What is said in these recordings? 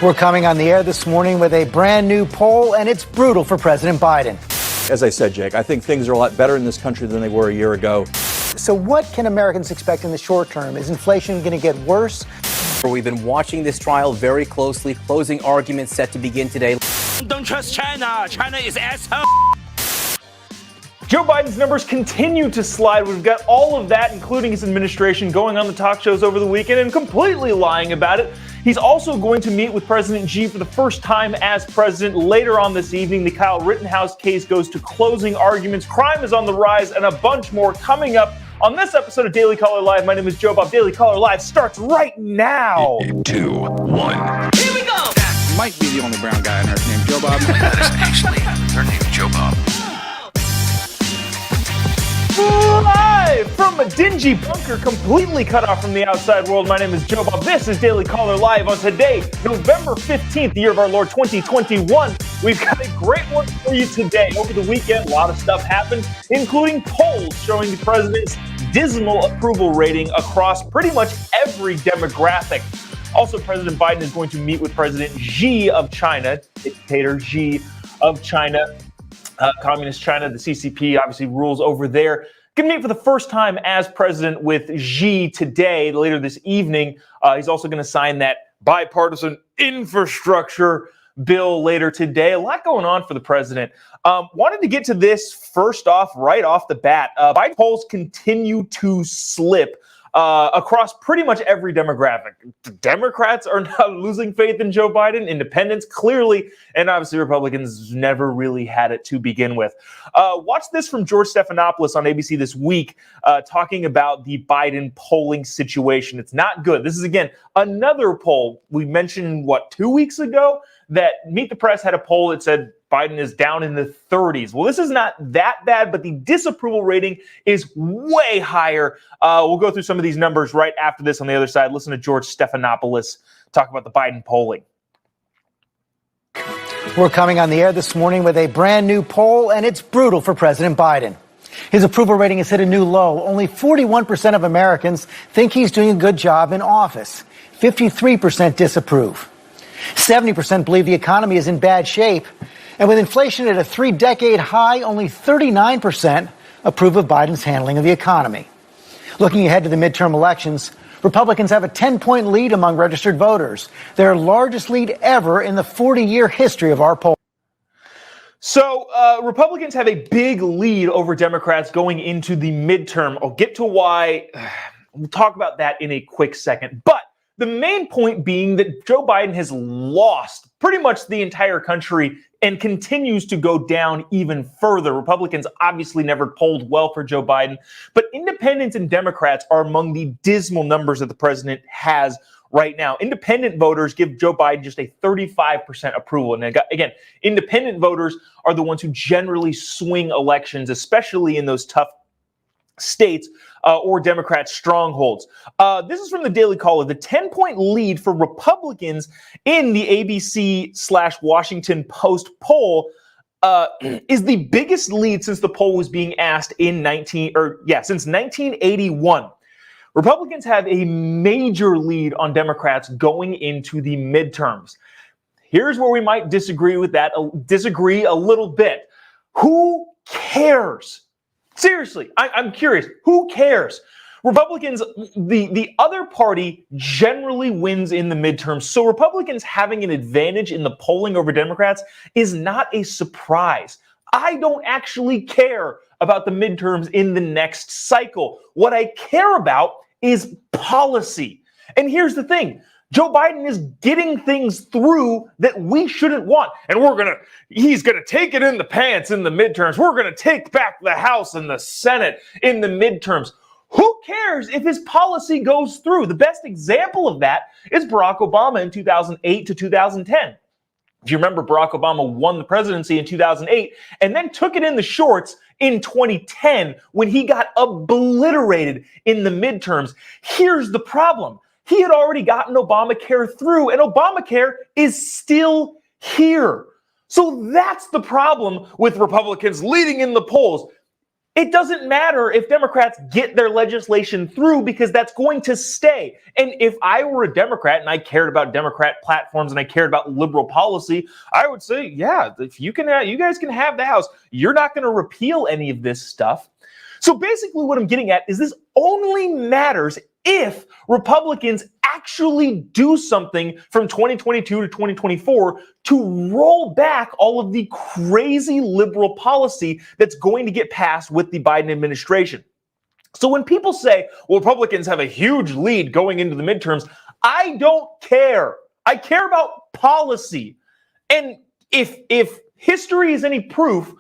We're coming on the air this morning with a brand new poll, and it's brutal for President Biden. As I said, Jake, I think things are a lot better in this country than they were a year ago. So what can Americans expect in the short term? Is inflation going to get worse? We've been watching this trial very closely. Closing arguments set to begin today. Don't trust China. China is asshole. Joe Biden's numbers continue to slide. We've got all of that, including his administration, going on the talk shows over the weekend and completely lying about it. He's also going to meet with President Xi for the first time as president later on this evening. The Kyle Rittenhouse case goes to closing arguments. Crime is on the rise, and a bunch more coming up on this episode of Daily Caller Live. My name is Jobob. Daily Caller Live starts right now. 2, 1. Here we go. That might be the only brown guy on earth named Jobob. That is actually her name, Jobob. Live from a dingy bunker completely cut off from the outside world. My name is Jobob. This is Daily Caller Live on today, November 15th, the year of our Lord 2021. We've got a great one for you today. Over the weekend, a lot of stuff happened, including polls showing the president's dismal approval rating across pretty much every demographic. Also, President Biden is going to meet with President Xi of China, dictator Xi of China. Communist China, the CCP obviously rules over there. Going to meet for the first time as president with Xi today, later this evening. He's also going to sign that bipartisan infrastructure bill later today. A lot going on for the president. Wanted to get to this first off, right off the bat. Biden polls continue to slip across pretty much every demographic. Democrats are not losing faith in Joe Biden. Independents, clearly, and obviously Republicans never really had it to begin with. Watch this from George Stephanopoulos on ABC this week, talking about the Biden polling situation. It's not good. This is, again, another poll. We mentioned, 2 weeks ago, that Meet the Press had a poll that said Biden is down in the 30s. Well, this is not that bad, but the disapproval rating is way higher. We'll go through some of these numbers right after this on the other side. Listen to George Stephanopoulos talk about the Biden polling. We're coming on the air this morning with a brand new poll, and it's brutal for President Biden. His approval rating has hit a new low. Only 41% of Americans think he's doing a good job in office. 53% disapprove. 70% believe the economy is in bad shape. And with inflation at a 3-decade high, only 39% approve of Biden's handling of the economy. Looking ahead to the midterm elections, Republicans have a 10-point lead among registered voters, their largest lead ever in the 40-year history of our poll. So Republicans have a big lead over Democrats going into the midterm. I'll get to why. We'll talk about that in a quick second. But the main point being that Joe Biden has lost pretty much the entire country and continues to go down even further. Republicans obviously never polled well for Joe Biden, but independents and Democrats are among the dismal numbers that the president has right now. Independent voters give Joe Biden just a 35% approval. And again, independent voters are the ones who generally swing elections, especially in those tough states or Democrat strongholds. This is from the Daily Caller. The 10-point lead for Republicans in the ABC/Washington Post poll is the biggest lead since the poll was being asked since 1981. Republicans have a major lead on Democrats going into the midterms. Here's where we might disagree a little bit. Who cares? Seriously, I'm curious. Who cares? Republicans, the other party generally wins in the midterms. So Republicans having an advantage in the polling over Democrats is not a surprise. I don't actually care about the midterms in the next cycle. What I care about is policy. And here's the thing. Joe Biden is getting things through that we shouldn't want. And he's going to take it in the pants in the midterms. We're going to take back the House and the Senate in the midterms. Who cares if his policy goes through? The best example of that is Barack Obama in 2008 to 2010. If you remember, Barack Obama won the presidency in 2008 and then took it in the shorts in 2010 when he got obliterated in the midterms. Here's the problem. He had already gotten Obamacare through, and Obamacare is still here. So that's the problem with Republicans leading in the polls. it doesn't matter if Democrats get their legislation through because that's going to stay. And if I were a Democrat and I cared about Democrat platforms and I cared about liberal policy, I would say, yeah, if you guys can have the House. You're not going to repeal any of this stuff. So basically what I'm getting at is this only matters if Republicans actually do something from 2022 to 2024 to roll back all of the crazy liberal policy that's going to get passed with the Biden administration. So when people say, well, Republicans have a huge lead going into the midterms, I don't care. I care about policy. And if history is any proof,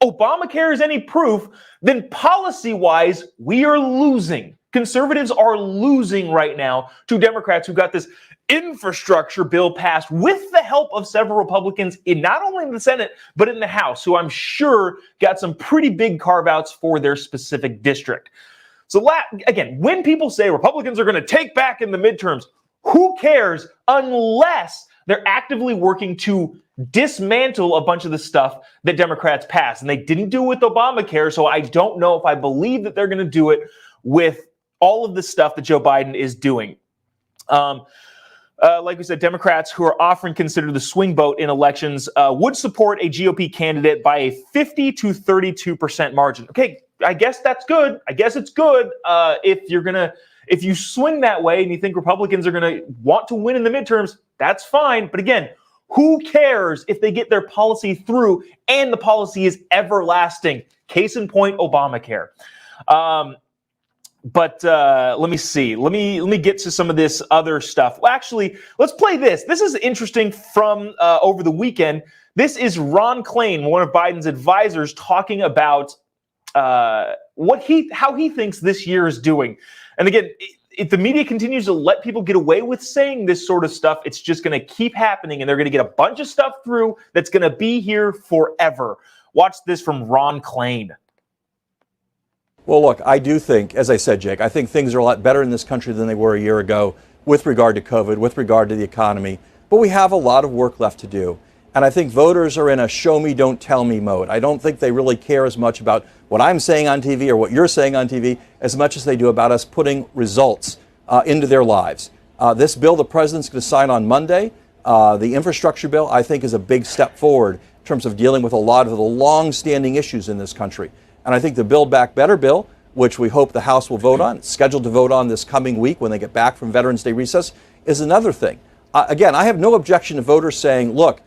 Obamacare is any proof, then policy-wise, we are losing. Conservatives are losing right now to Democrats who got this infrastructure bill passed with the help of several Republicans in not only in the Senate, but in the House, who I'm sure got some pretty big carve-outs for their specific district. So again, when people say Republicans are going to take back in the midterms, who cares unless they're actively working to dismantle a bunch of the stuff that Democrats passed. And they didn't do it with Obamacare, so I don't know if I believe that they're going to do it with all of the stuff that Joe Biden is doing. Like we said, Democrats who are often considered the swing vote in elections would support a GOP candidate by a 50 to 32% margin. Okay, I guess that's good. I guess it's good if you swing that way and you think Republicans are going to want to win in the midterms, that's fine. But again, who cares if they get their policy through and the policy is everlasting? Case in point, Obamacare. But let me see. Let me get to some of this other stuff. Well, actually, let's play this. This is interesting from over the weekend. This is Ron Klain, one of Biden's advisors, talking about how he thinks this year is doing. And again, if the media continues to let people get away with saying this sort of stuff, it's just going to keep happening, and they're going to get a bunch of stuff through that's going to be here forever. Watch this from Ron Klain. Well, look, I do think, as I said, Jake, I think things are a lot better in this country than they were a year ago with regard to COVID, with regard to the economy. But we have a lot of work left to do. And I think voters are in a show me, don't tell me mode. I don't think they really care as much about what I'm saying on TV or what you're saying on TV as much as they do about us putting results into their lives. This bill the president's going to sign on Monday, the infrastructure bill, I think is a big step forward in terms of dealing with a lot of the long-standing issues in this country. And I think the Build Back Better bill, which we hope the House will vote on, it's scheduled to vote on this coming week when they get back from Veterans Day recess, is another thing. Again, I have no objection to voters saying, look,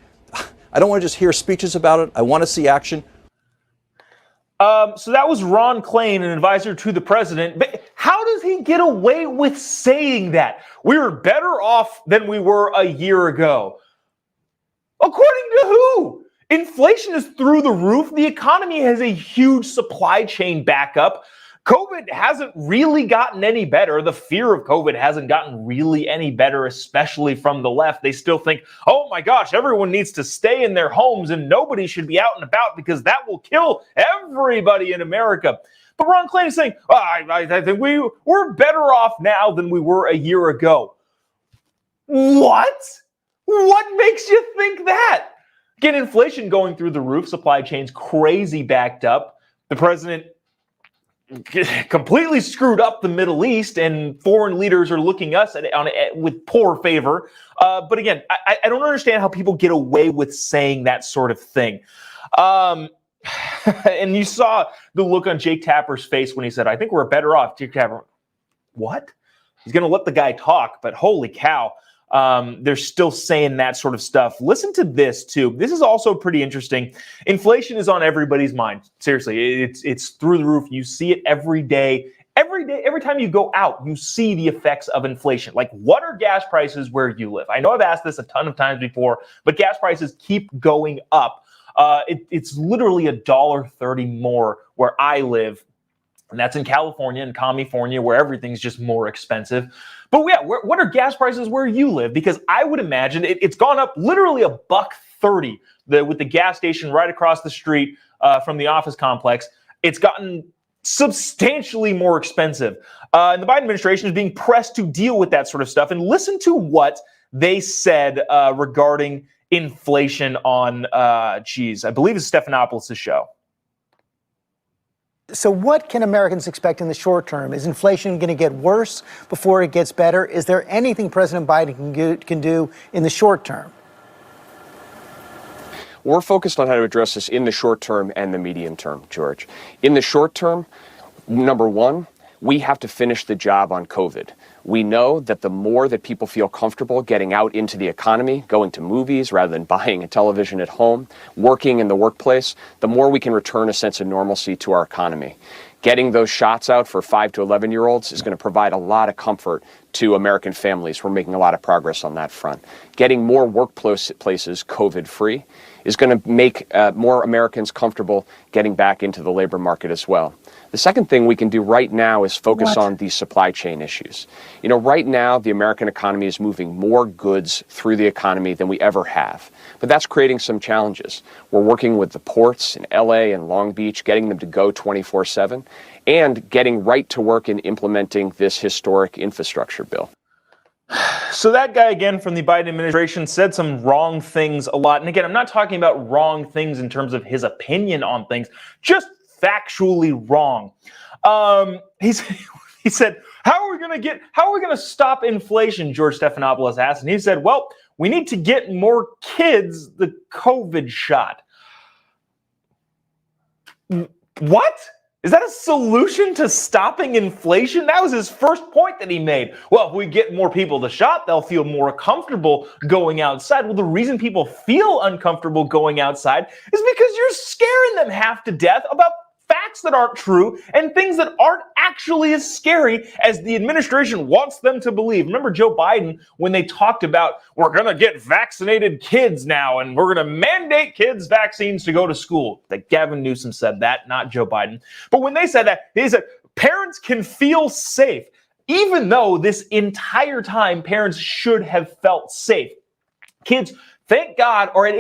I don't want to just hear speeches about it. I want to see action. So that was Ron Klain, an advisor to the president. But how does he get away with saying that? We were better off than we were a year ago. According to who? Inflation is through the roof. The economy has a huge supply chain backup. COVID hasn't really gotten any better. The fear of COVID hasn't gotten really any better, especially from the left. They still think, oh my gosh, everyone needs to stay in their homes and nobody should be out and about because that will kill everybody in America. But Ron Klain is saying, I think we're better off now than we were a year ago. What? What makes you think that? Again, inflation going through the roof, supply chains crazy backed up. The president completely screwed up the Middle East, and foreign leaders are looking us on it with poor favor. But again, I don't understand how people get away with saying that sort of thing. And you saw the look on Jake Tapper's face when he said, I think we're better off. Jake Tapper, what? He's going to let the guy talk, but holy cow. They're still saying that sort of stuff. Listen to this too. This is also pretty interesting. Inflation is on everybody's mind. Seriously, it's through the roof. You see it every day. Every time you go out, you see the effects of inflation. Like, what are gas prices where you live? I know I've asked this a ton of times before, but gas prices keep going up. It's literally $1.30 more where I live. And that's in California and California, where everything's just more expensive. But yeah, what are gas prices where you live? Because I would imagine it's gone up literally $1.30 with the gas station right across the street from the office complex. It's gotten substantially more expensive. And the Biden administration is being pressed to deal with that sort of stuff. And listen to what they said regarding inflation on, I believe it's Stephanopoulos' show. So what can Americans expect in the short term? Is inflation going to get worse before it gets better? Is there anything President Biden can do in the short term? We're focused on how to address this in the short term and the medium term, George. In the short term, number one, we have to finish the job on COVID. We know that the more that people feel comfortable getting out into the economy, going to movies rather than buying a television at home, working in the workplace, the more we can return a sense of normalcy to our economy. Getting those shots out for 5 to 11-year-olds is going to provide a lot of comfort to American families. We're making a lot of progress on that front. Getting more workplaces COVID-free is going to make more Americans comfortable getting back into the labor market as well. The second thing we can do right now is focus on these supply chain issues. You know, right now, the American economy is moving more goods through the economy than we ever have. But that's creating some challenges. We're working with the ports in LA and Long Beach, getting them to go 24/7, and getting right to work in implementing this historic infrastructure bill. So that guy, again, from the Biden administration said some wrong things a lot. And again, I'm not talking about wrong things in terms of his opinion on things, just factually wrong. He said, how are we going to stop inflation? George Stephanopoulos asked. And he said, well, we need to get more kids the COVID shot. What? Is that a solution to stopping inflation? That was his first point that he made. Well, if we get more people the shot, they'll feel more comfortable going outside. Well, the reason people feel uncomfortable going outside is because you're scaring them half to death about facts that aren't true and things that aren't actually as scary as the administration wants them to believe. Remember Joe Biden when they talked about we're going to get vaccinated kids now and we're going to mandate kids vaccines to go to school. That Gavin Newsom said that, not Joe Biden. But when they said that, they said parents can feel safe, even though this entire time parents should have felt safe. Kids, thank God, are at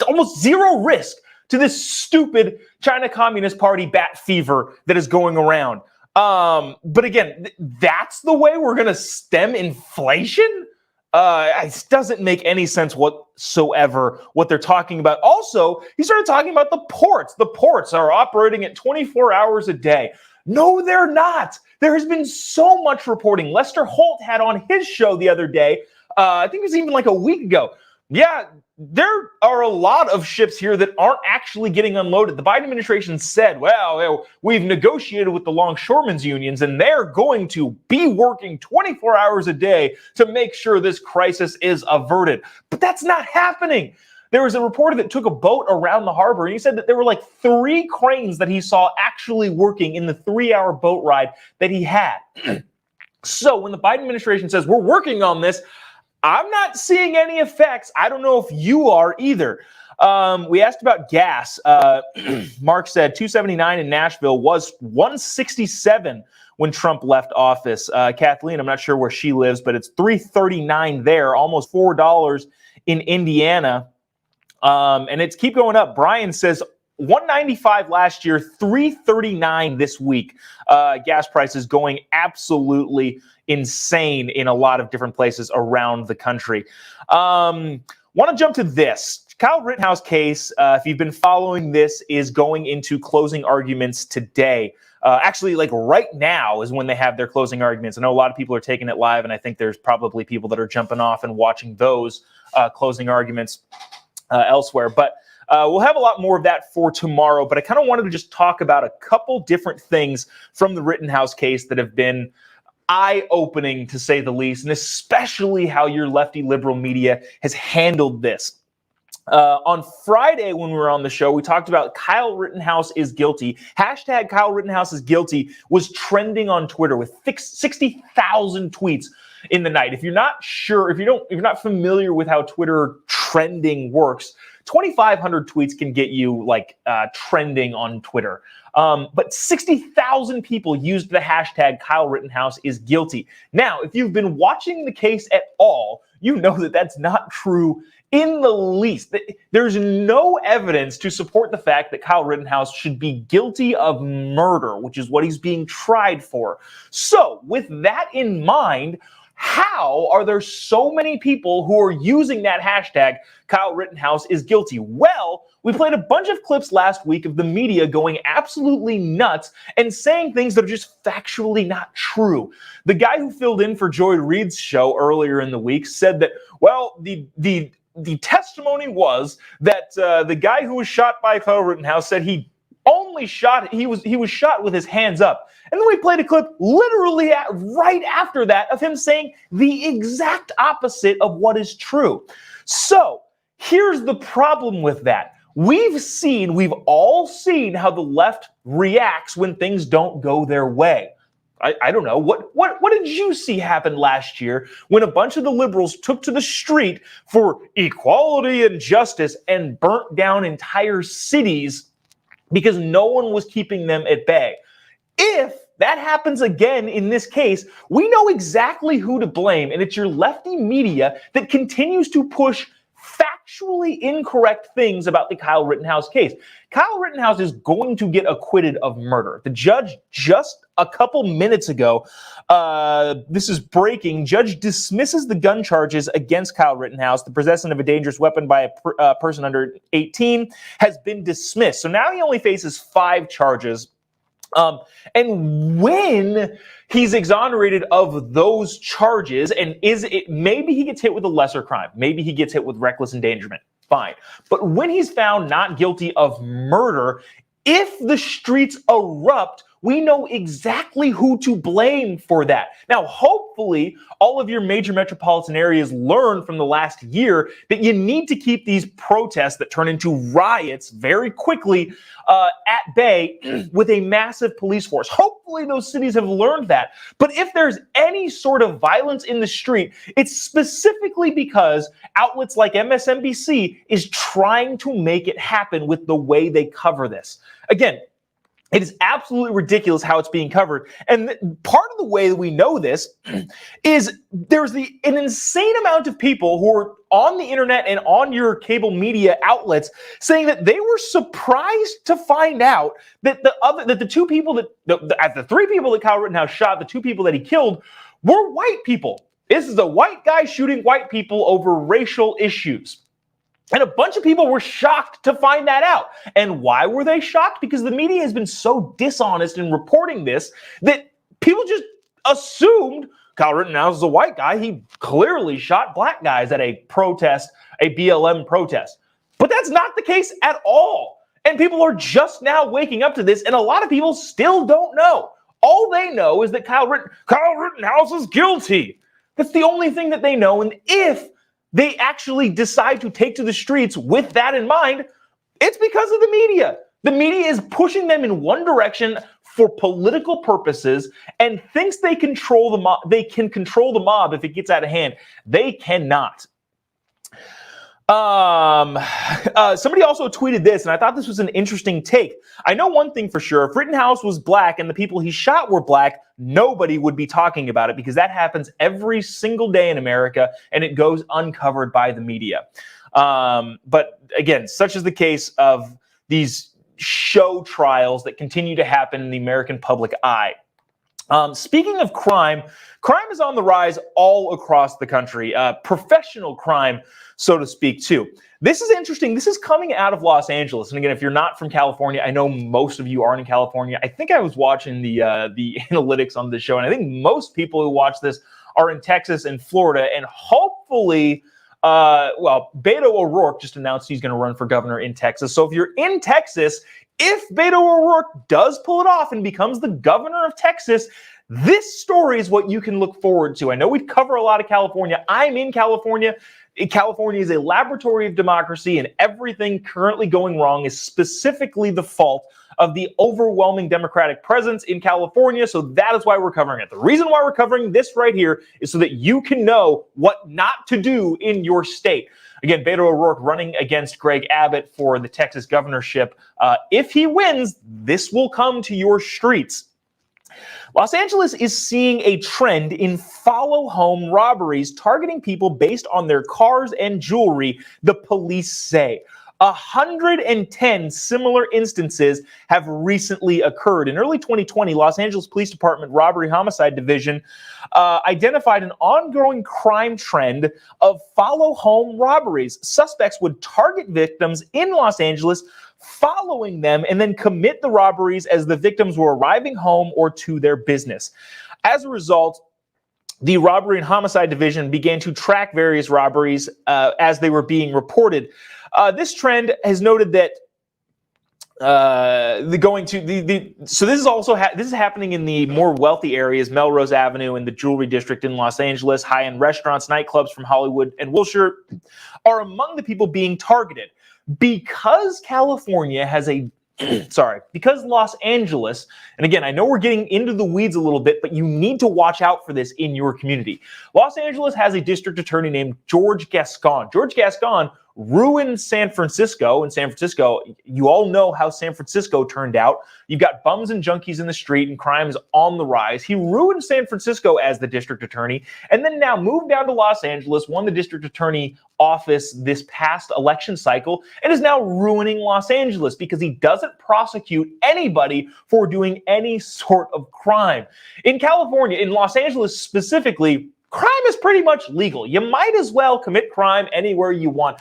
almost zero risk to this stupid China Communist Party bat fever that is going around. But again, that's the way we're going to stem inflation? It doesn't make any sense whatsoever what they're talking about. Also, he started talking about the ports. The ports are operating at 24 hours a day. No, they're not. There has been so much reporting. Lester Holt had on his show the other day, I think it was even like a week ago. Yeah, there are a lot of ships here that aren't actually getting unloaded. The Biden administration said, well, we've negotiated with the longshoremen's unions and they're going to be working 24 hours a day to make sure this crisis is averted. But that's not happening. There was a reporter that took a boat around the harbor and he said that there were like 3 cranes that he saw actually working in the 3-hour boat ride that he had. So when the Biden administration says we're working on this, I'm not seeing any effects. I don't know if you are either. We asked about gas. Mark said $2.79 in Nashville was $1.67 when Trump left office. Kathleen, I'm not sure where she lives, but it's $3.39 there, almost $4 in Indiana. And it's keep going up. Brian says $1.95 last year, $3.39 this week. Gas prices going absolutely insane in a lot of different places around the country. Want to jump to this. Kyle Rittenhouse case, if you've been following this, is going into closing arguments today. Actually, like right now is when they have their closing arguments. I know a lot of people are taking it live, and I think there's probably people that are jumping off and watching those closing arguments elsewhere. But we'll have a lot more of that for tomorrow. But I kind of wanted to just talk about a couple different things from the Rittenhouse case that have been eye-opening, to say the least, and especially how your lefty liberal media has handled this. On Friday, when we were on the show, we talked about Kyle Rittenhouse is guilty. Hashtag Kyle Rittenhouse is guilty was trending on Twitter with 60,000 tweets in the night. If you're not sure, if you're not familiar with how Twitter trending works, 2,500 tweets can get you like trending on Twitter. But 60,000 people used the hashtag Kyle Rittenhouse is guilty. Now, if you've been watching the case at all, you know that that's not true in the least. There's no evidence to support the fact that Kyle Rittenhouse should be guilty of murder, which is what he's being tried for. So with that in mind, How are there so many people who are using that hashtag, Kyle Rittenhouse is guilty? Well, we played a bunch of clips last week of the media going absolutely nuts and saying things that are just factually not true. The guy who filled in for Joy Reid's show earlier in the week said that, well, the testimony was that the guy who was shot by Kyle Rittenhouse said he was shot with his hands up. And then we played a clip literally right after that of him saying the exact opposite of what is true. So here's the problem with that. We've all seen how the left reacts when things don't go their way. I don't know. What did you see happen last year when a bunch of the liberals took to the street for equality and justice and burnt down entire cities because no one was keeping them at bay? If that happens again in this case, we know exactly who to blame, and it's your lefty media that continues to push factually incorrect things about the Kyle Rittenhouse case. Kyle Rittenhouse is going to get acquitted of murder. The judge just a couple minutes ago, this is breaking, judge dismisses the gun charges against Kyle Rittenhouse. The possession of a dangerous weapon by a person under 18 has been dismissed. So now he only faces 5 charges. And when he's exonerated of those charges, and maybe he gets hit with a lesser crime, maybe he gets hit with reckless endangerment, fine. But when he's found not guilty of murder, if the streets erupt, we know exactly who to blame for that. Now, hopefully, all of your major metropolitan areas learned from the last year that you need to keep these protests that turn into riots very quickly at bay with a massive police force. Hopefully, those cities have learned that. But if there's any sort of violence in the street, it's specifically because outlets like MSNBC is trying to make it happen with the way they cover this. Again, it is absolutely ridiculous how it's being covered. And part of the way that we know this is there's an insane amount of people who are on the internet and on your cable media outlets saying that they were surprised to find out that the 3 people that Kyle Rittenhouse shot, the 2 people that he killed, were white people. This is a white guy shooting white people over racial issues. And a bunch of people were shocked to find that out. And why were they shocked? Because the media has been so dishonest in reporting this that people just assumed Kyle Rittenhouse is a white guy. He clearly shot black guys at a protest, a BLM protest. But that's not the case at all. And people are just now waking up to this, and a lot of people still don't know. All they know is that Kyle Rittenhouse is guilty. That's the only thing that they know. And if they actually decide to take to the streets with that in mind, it's because of the media. The media is pushing them in one direction for political purposes and thinks they control the mob. They can control the mob if it gets out of hand. They cannot. Somebody also tweeted this, and I thought this was an interesting take. I know one thing for sure. If Rittenhouse was black and the people he shot were black, nobody would be talking about it because that happens every single day in America, and it goes uncovered by the media. But again, such is the case of these show trials that continue to happen in the American public eye. Speaking of crime is on the rise all across the country. Professional crime, so to speak, too. This is interesting. This is coming out of Los Angeles. And again, if you're not from California, I know most of you aren't in California. I think I was watching the analytics on this show, and I think most people who watch this are in Texas and Florida. And hopefully, Beto O'Rourke just announced he's going to run for governor in Texas. So if you're in Texas, if Beto O'Rourke does pull it off and becomes the governor of Texas, this story is what you can look forward to. I know we cover a lot of California. I'm in California. California is a laboratory of democracy, and everything currently going wrong is specifically the fault of the overwhelming Democratic presence in California. So that is why we're covering it. The reason why we're covering this right here is so that you can know what not to do in your state. Again, Beto O'Rourke running against Greg Abbott for the Texas governorship. If he wins, this will come to your streets. Los Angeles is seeing a trend in follow home robberies targeting people based on their cars and jewelry, the police say. 110 similar instances have recently occurred. In early 2020, Los Angeles Police Department Robbery Homicide Division identified an ongoing crime trend of follow home robberies. Suspects would target victims in Los Angeles, following them, and then commit the robberies as the victims were arriving home or to their business. As a result, the Robbery and Homicide Division began to track various robberies as they were being reported. This trend has noted that so this is also this is happening in the more wealthy areas, Melrose Avenue and the Jewelry District in Los Angeles. High-end restaurants, nightclubs from Hollywood and Wilshire are among the people being targeted. Because California has a because Los Angeles, and again, I know we're getting into the weeds a little bit, but you need to watch out for this in your community. Los Angeles has a district attorney named George Gascon. George Gascon ruined San Francisco. In San Francisco, you all know how San Francisco turned out. You've got bums and junkies in the street and crime is on the rise. He ruined San Francisco as the district attorney and then now moved down to Los Angeles, won the district attorney office this past election cycle, and is now ruining Los Angeles because he doesn't prosecute anybody for doing any sort of crime. In California, in Los Angeles specifically, crime is pretty much legal. You might as well commit crime anywhere you want.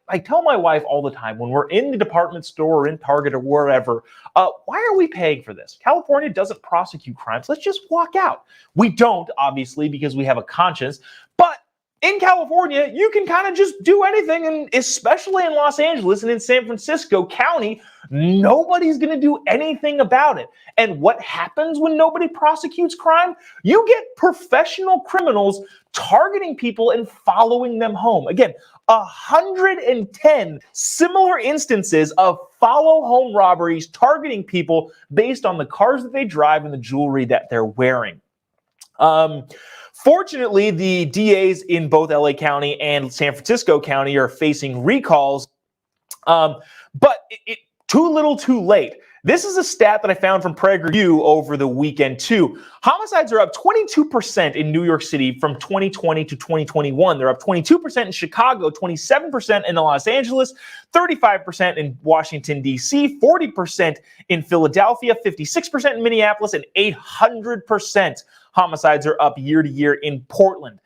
I tell my wife all the time when we're in the department store or in Target or wherever, why are we paying for this? California doesn't prosecute crimes. Let's just walk out. We don't, obviously, because we have a conscience. But in California, you can kind of just do anything, and especially in Los Angeles and in San Francisco County, nobody's going to do anything about it. And what happens when nobody prosecutes crime? You get professional criminals targeting people and following them home. Again, 110 similar instances of follow home robberies targeting people based on the cars that they drive and the jewelry that they're wearing. Fortunately, the DAs in both LA County and San Francisco County are facing recalls, but too little too late. This is a stat that I found from PragerU over the weekend too. Homicides are up 22% in New York City from 2020 to 2021. They're up 22% in Chicago, 27% in Los Angeles, 35% in Washington, D.C., 40% in Philadelphia, 56% in Minneapolis, and 800% homicides are up year to year in Portland.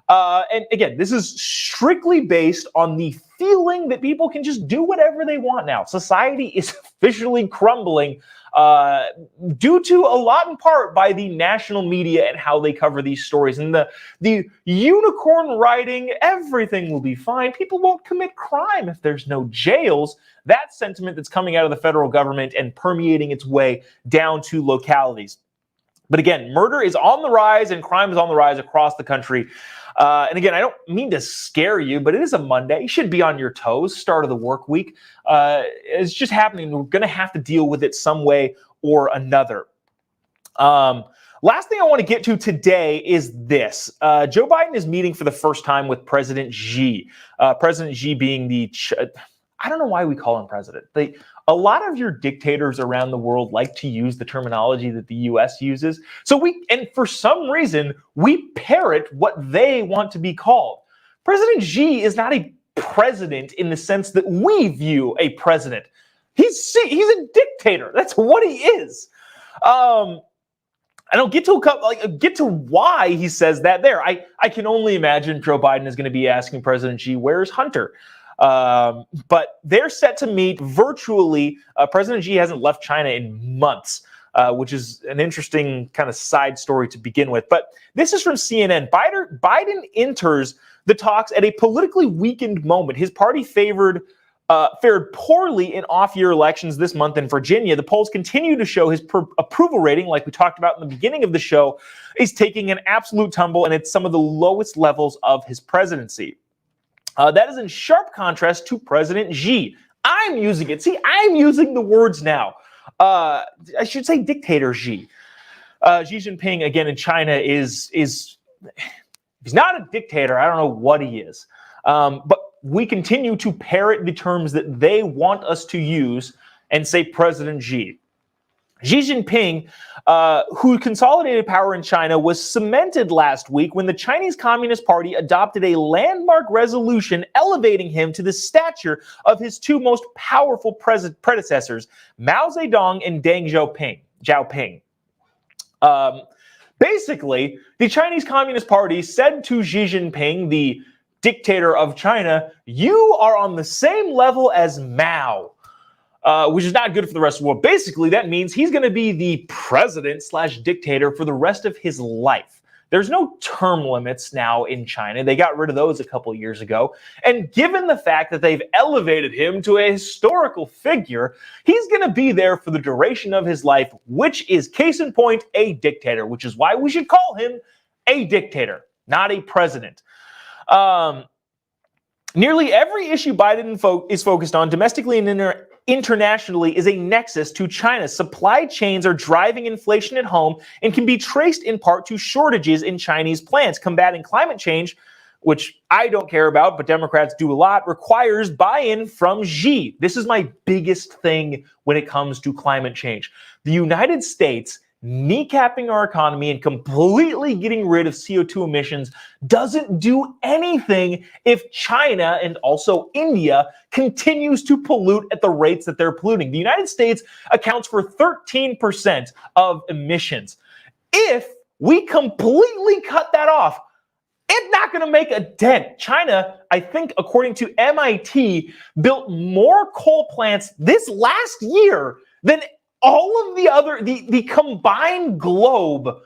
And again, this is strictly based on the feeling that people can just do whatever they want now. Society is officially crumbling due to a lot in part by the national media and how they cover these stories. And the unicorn writing, everything will be fine. People won't commit crime if there's no jails. That sentiment that's coming out of the federal government and permeating its way down to localities. But again, murder is on the rise and crime is on the rise across the country. And again, I don't mean to scare you, but it is a Monday. You should be on your toes, start of the work week. It's just happening. We're going to have to deal with it some way or another. Last thing I want to get to today is this. Joe Biden is meeting for the first time with President Xi. President Xi being I don't know why we call him president. A lot of your dictators around the world like to use the terminology that the U.S. uses. And for some reason, we parrot what they want to be called. President Xi is not a president in the sense that we view a president. He's a dictator. That's what he is. I don't get to why he says that there. I can only imagine Joe Biden is going to be asking President Xi, where's Hunter? But they're set to meet virtually. President Xi hasn't left China in months, which is an interesting kind of side story to begin with. But this is from CNN. Biden enters the talks at a politically weakened moment. His party fared poorly in off-year elections this month in Virginia. The polls continue to show his approval rating, like we talked about in the beginning of the show, is taking an absolute tumble, and it's some of the lowest levels of his presidency. That is in sharp contrast to President Xi. I'm using it. See, I'm using the words now. I should say dictator Xi. Xi Jinping, again, in China is he's not a dictator. I don't know what he is. But we continue to parrot the terms that they want us to use and say President Xi. Xi Jinping, who consolidated power in China, was cemented last week when the Chinese Communist Party adopted a landmark resolution elevating him to the stature of his two most powerful predecessors, Mao Zedong and Deng Xiaoping. Basically, the Chinese Communist Party said to Xi Jinping, the dictator of China, "You are on the same level as Mao." Which is not good for the rest of the world. Basically, that means he's going to be the president / dictator for the rest of his life. There's no term limits now in China. They got rid of those a couple of years ago. And given the fact that they've elevated him to a historical figure, he's going to be there for the duration of his life, which is, case in point, a dictator, which is why we should call him a dictator, not a president. Nearly every issue Biden is focused on, domestically and internationally, is a nexus to China. Supply chains are driving inflation at home and can be traced in part to shortages in Chinese plants. Combating climate change, which I don't care about, but Democrats do a lot, requires buy-in from Xi. This is my biggest thing when it comes to climate change. The United States kneecapping our economy and completely getting rid of CO2 emissions doesn't do anything if China and also India continues to pollute at the rates that they're polluting. The United States accounts for 13% of emissions. If we completely cut that off, it's not going to make a dent. China, I think, according to MIT, built more coal plants this last year than all of the combined globe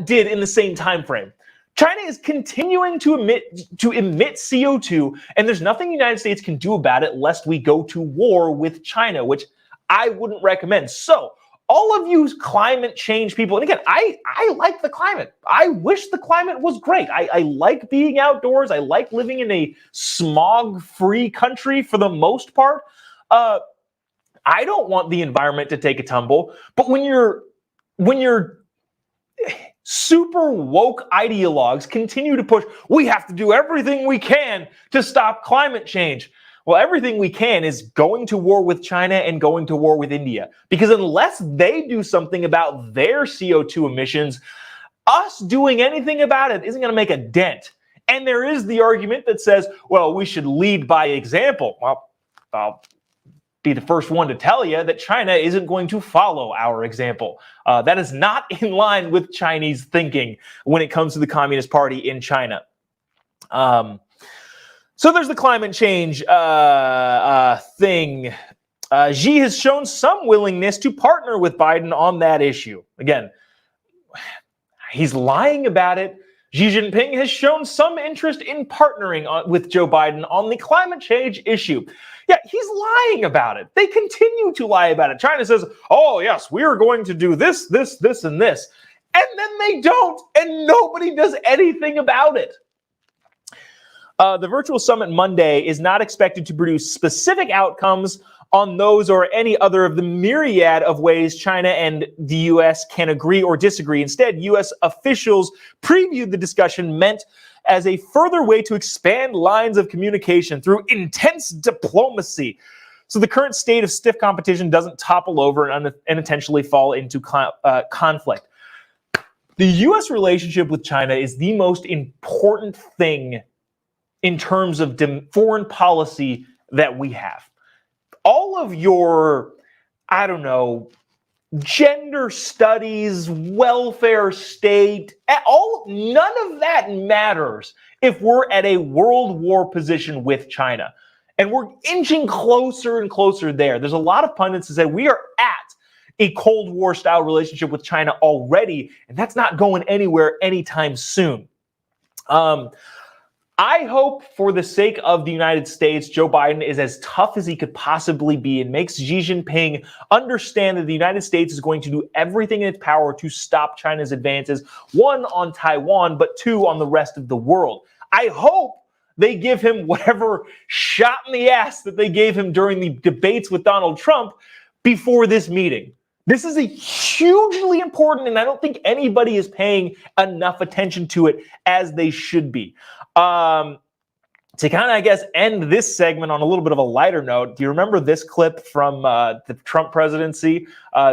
did in the same time frame. China is continuing to emit CO2, and there's nothing the United States can do about it lest we go to war with China, which I wouldn't recommend. So all of you climate change people, and again, I like the climate. I wish the climate was great. I like being outdoors. I like living in a smog-free country for the most part. I don't want the environment to take a tumble, but when you're super woke ideologues continue to push, we have to do everything we can to stop climate change. Well, everything we can is going to war with China and going to war with India, because unless they do something about their CO2 emissions, us doing anything about it isn't going to make a dent. And there is the argument that says, well, we should lead by example. Well, I'll be the first one to tell you that China isn't going to follow our example. That is not in line with Chinese thinking when it comes to the Communist Party in China. So there's the climate change thing. Xi has shown some willingness to partner with Biden on that issue. Again, he's lying about it. Xi Jinping has shown some interest in partnering with Joe Biden on the climate change issue. Yeah, he's lying about it. They continue to lie about it. China says, oh, yes, we are going to do this, this, this, and this. And then they don't, and nobody does anything about it. The virtual summit Monday is not expected to produce specific outcomes on those or any other of the myriad of ways China and the U.S. can agree or disagree. Instead, U.S. officials previewed the discussion meant as a further way to expand lines of communication through intense diplomacy, so the current state of stiff competition doesn't topple over and unintentionally fall into conflict. The U.S. relationship with China is the most important thing in terms of foreign policy that we have. All of your, I don't know, gender studies, welfare state, none of that matters if we're at a world war position with China. And we're inching closer and closer there. There's a lot of pundits that say we are at a Cold War style relationship with China already, and that's not going anywhere anytime soon. I hope for the sake of the United States, Joe Biden is as tough as he could possibly be and makes Xi Jinping understand that the United States is going to do everything in its power to stop China's advances, one, on Taiwan, but two, on the rest of the world. I hope they give him whatever shot in the ass that they gave him during the debates with Donald Trump before this meeting. This is a hugely important, and I don't think anybody is paying enough attention to it as they should be. to kind of, I guess, end this segment on a little bit of a lighter note, do you remember this clip from the Trump presidency?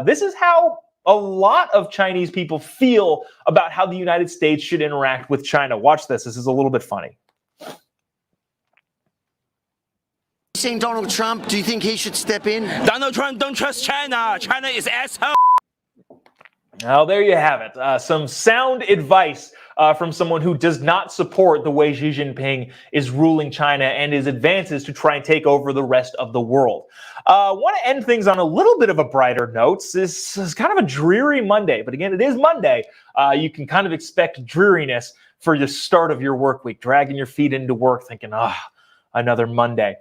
This is how a lot of Chinese people feel about how the United States should interact with China. Watch this. This is a little bit funny. Saying Donald Trump, do you think he should step in? Donald Trump don't trust China. China is asshole. Well, there you have it. Some sound advice from someone who does not support the way Xi Jinping is ruling China and his advances to try and take over the rest of the world. I want to end things on a little bit of a brighter note. This is kind of a dreary Monday, but again, it is Monday. You can kind of expect dreariness for the start of your work week, dragging your feet into work thinking, another Monday.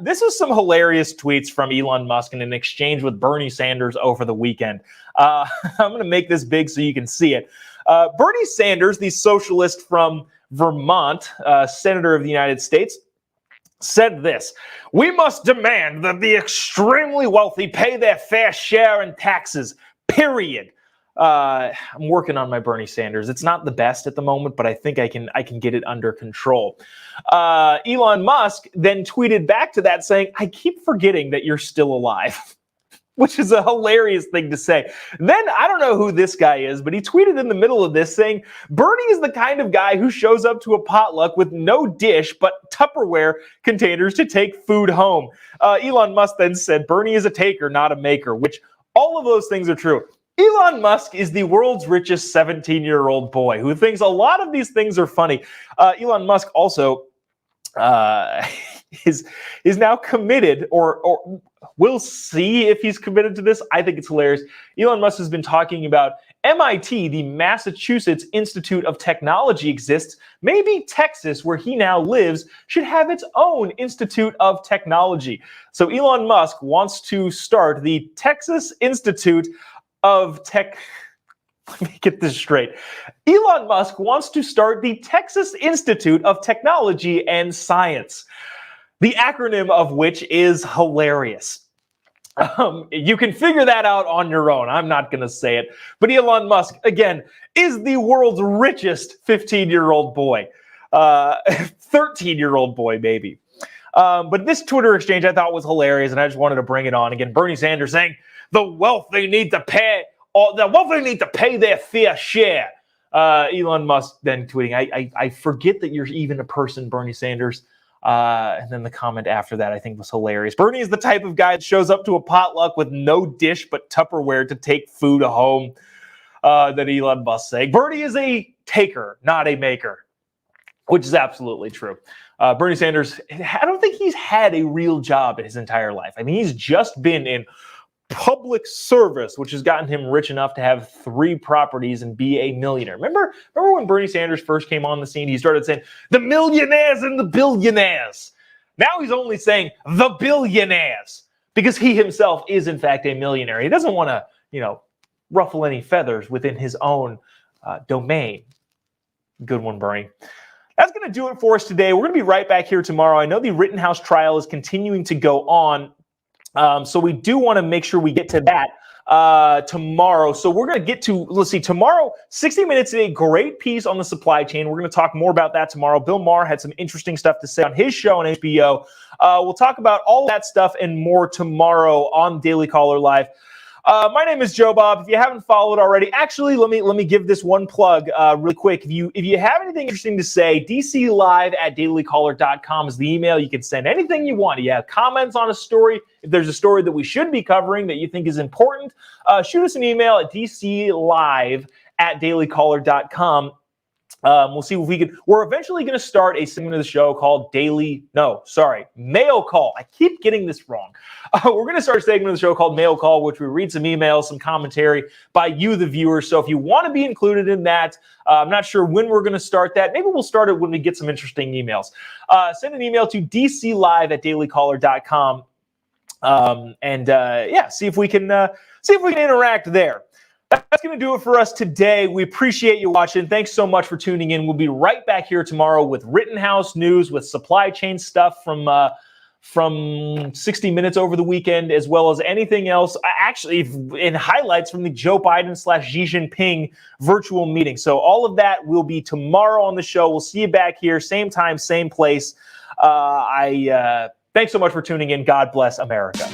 This was some hilarious tweets from Elon Musk in an exchange with Bernie Sanders over the weekend. I'm going to make this big so you can see it. Bernie Sanders, the socialist from Vermont, senator of the United States, said this: "We must demand that the extremely wealthy pay their fair share in taxes, period." I'm working on my Bernie Sanders. It's not the best at the moment, but I think I can get it under control. Elon Musk then tweeted back to that saying, "I keep forgetting that you're still alive," which is a hilarious thing to say. Then I don't know who this guy is, but he tweeted in the middle of this saying, "Bernie is the kind of guy who shows up to a potluck with no dish but Tupperware containers to take food home." Elon Musk then said, "Bernie is a taker, not a maker," which all of those things are true. Elon Musk is the world's richest 17-year-old boy who thinks a lot of these things are funny. Elon Musk also is now committed, or we'll see if he's committed to this. I think it's hilarious. Elon Musk has been talking about MIT, the Massachusetts Institute of Technology, exists. Maybe Texas, where he now lives, should have its own Institute of Technology. So Elon Musk wants to start the Texas Institute of Tech. Let me get this straight. Elon Musk wants to start the Texas Institute of Technology and Science, the acronym of which is hilarious. You can figure that out on your own. I'm not going to say it. But Elon Musk, again, is the world's richest 15-year-old boy. 13-year-old boy, maybe. But this Twitter exchange I thought was hilarious, and I just wanted to bring it on. Again, Bernie Sanders saying, the wealthy need to pay their fair share. Elon Musk then tweeting, I forget that you're even a person, Bernie Sanders. And then the comment after that I think was hilarious. Bernie is the type of guy that shows up to a potluck with no dish but Tupperware to take food home. That Elon Musk saying. Bernie is a taker, not a maker, which is absolutely true. Bernie Sanders, I don't think he's had a real job in his entire life. I mean, he's just been in public service, which has gotten him rich enough to have 3 properties and be a millionaire. Remember when Bernie Sanders first came on the scene, he started saying, the millionaires and the billionaires. Now he's only saying the billionaires because he himself is, in fact, a millionaire. He doesn't want to, ruffle any feathers within his own domain. Good one, Bernie. That's going to do it for us today. We're going to be right back here tomorrow. I know the Rittenhouse trial is continuing to go on. So we do want to make sure we get to that tomorrow. So we're going to get to, let's see, tomorrow, 60 Minutes today, great piece on the supply chain. We're going to talk more about that tomorrow. Bill Maher had some interesting stuff to say on his show on HBO. We'll talk about all that stuff and more tomorrow on Daily Caller Live. My name is Jobob. If you haven't followed already, actually, let me give this one plug really quick. If you have anything interesting to say, dclive@dailycaller.com is the email. You can send anything you want. You have comments on a story. If there's a story that we should be covering that you think is important, shoot us an email at dclive@dailycaller.com. We'll see if we can. We're eventually going to start a segment of the show called Mail Call. I keep getting this wrong. We're going to start a segment of the show called Mail Call, which we read some emails, some commentary by you, the viewers. So if you want to be included in that, I'm not sure when we're going to start that. Maybe we'll start it when we get some interesting emails. Send an email to dclive@dailycaller.com. See if we can interact there. That's going to do it for us today. We appreciate you watching. Thanks so much for tuning in. We'll be right back here tomorrow with Rittenhouse news, with supply chain stuff from 60 Minutes over the weekend, as well as anything else, actually in highlights from the Joe Biden / Xi Jinping virtual meeting. So all of that will be tomorrow on the show. We'll see you back here, same time, same place. Thanks so much for tuning in. God bless America.